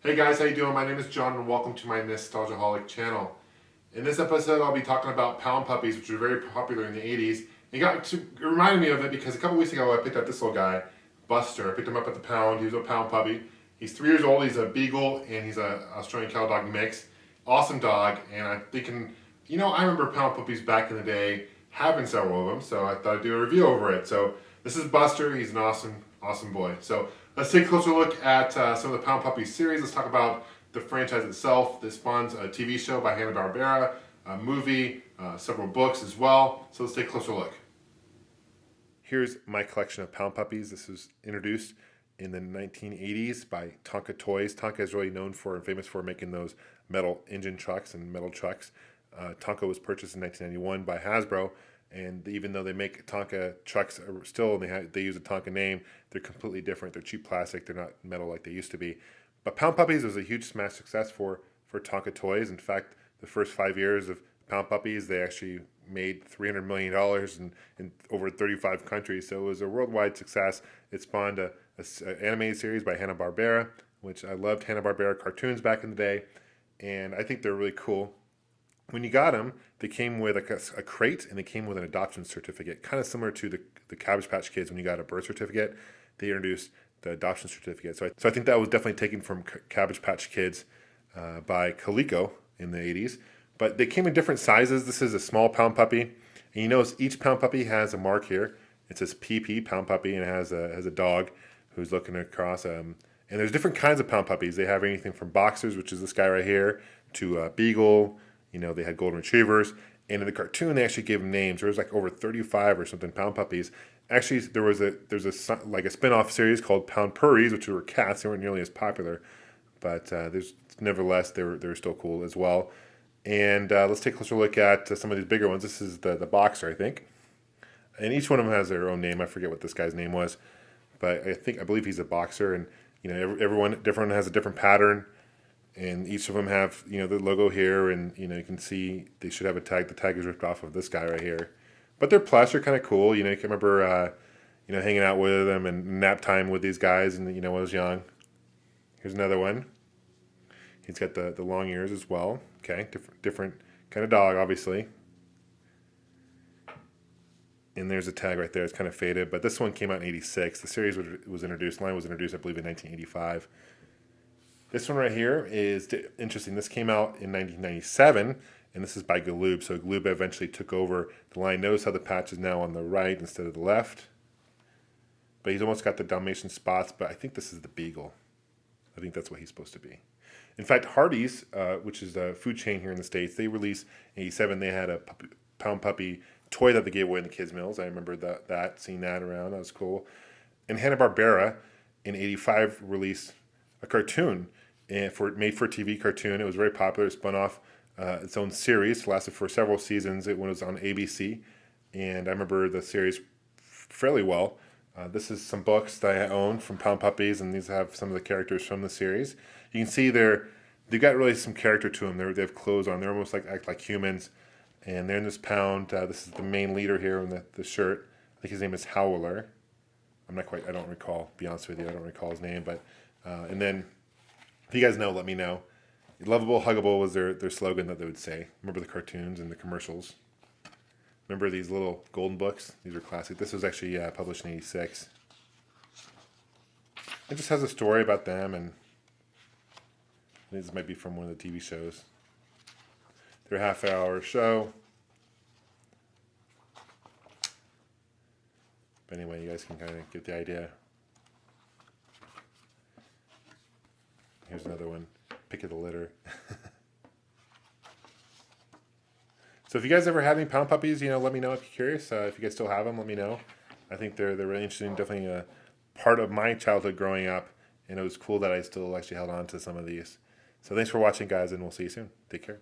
Hey guys, how you doing? My name is John and welcome to my NEStalgiaholic channel. In this episode, I'll be talking about Pound Puppies, which were very popular in the 80s. It reminded me of it because a couple weeks ago I picked up this little guy, Buster. I picked him up at the pound. He was a Pound Puppy. He's 3 years old. He's a Beagle and he's an Australian Cattle Dog mix. Awesome dog. And I'm thinking, I remember Pound Puppies back in the day having several of them, so I thought I'd do a review over it. So this is Buster. He's an awesome boy. So let's take a closer look at some of the Pound Puppies series. Let's talk about the franchise itself. This spawns a TV show by Hanna-Barbera, a movie, several books as well. So let's take a closer look. Here's my collection of Pound Puppies. This was introduced in the 1980s by Tonka Toys. Tonka is really known for and famous for making those metal engine trucks and metal trucks. Tonka was purchased in 1991 by Hasbro, and even though they make Tonka trucks still, and they use a Tonka name, they're completely different. They're cheap plastic. They're not metal like they used to be. But Pound Puppies was a huge smash success for Tonka Toys. In fact, the first 5 years of Pound Puppies, they actually made $300 million in over 35 countries. So it was a worldwide success. It spawned an animated series by Hanna-Barbera, which I loved Hanna-Barbera cartoons back in the day, and I think they're really cool. When you got them, they came with a crate, and they came with an adoption certificate, kind of similar to the Cabbage Patch Kids when you got a birth certificate. They introduced the adoption certificate. So I think that was definitely taken from Cabbage Patch Kids by Coleco in the 80s. But they came in different sizes. This is a small Pound Puppy. And you notice each Pound Puppy has a mark here. It says PP, Pound Puppy, and it has a dog who's looking across. And there's different kinds of Pound Puppies. They have anything from Boxers, which is this guy right here, to Beagle. They had Golden Retrievers. And in the cartoon, they actually gave them names. There was like over 35 or something Pound Puppies. Actually, there's a spin-off series called Pound Puppies, which were cats. They weren't nearly as popular, but nevertheless they were still cool as well. And let's take a closer look at some of these bigger ones. This is the Boxer, I think, and each one of them has their own name. I forget what this guy's name was, but I believe he's a Boxer. And everyone has a different pattern, and each of them have the logo here, and you can see they should have a tag. The tag is ripped off of this guy right here. But their plush are kind of cool. You can remember, hanging out with them and nap time with these guys. And when I was young. Here's another one. He's got the long ears as well. Okay, different kind of dog, obviously. And there's a tag right there. It's kind of faded, but this one came out in '86. The series was introduced. Line was introduced, I believe, in 1985. This one right here is interesting. This came out in 1997. And this is by Galoob. So Galoob eventually took over the line. Notice how the patch is now on the right instead of the left. But he's almost got the Dalmatian spots, but I think this is the Beagle. I think that's what he's supposed to be. In fact, Hardee's, which is a food chain here in the States, they released in '87, they had a Pound Puppy toy that they gave away in the kids' meals. I remember seeing that around. That was cool. And Hanna-Barbera in '85 released a cartoon made for a TV cartoon. It was very popular. It spun off its own series, lasted for several seasons. It was on ABC, and I remember the series fairly well. This is some books that I own from Pound Puppies, and these have some of the characters from the series. You can see they've got really some character to them. They have clothes on. They're almost act like humans, and they're in this pound. This is the main leader here in the shirt. I think his name is Howler. I don't recall, to be honest with you. I don't recall his name, but and then if you guys know, let me know. Lovable, huggable was their slogan that they would say. Remember the cartoons and the commercials? Remember these little golden books? These are classic. This was actually published in '86. It just has a story about them, and this might be from one of the TV shows. They're a half-hour show. But anyway, you guys can kind of get the idea. Here's another one. Pick of the litter. So if you guys ever had any Pound Puppies, let me know if you're curious. If you guys still have them, let me know. I think they're really interesting. Definitely a part of my childhood growing up, and it was cool that I still actually held on to some of these. So thanks for watching, guys, and we'll see you soon. Take care.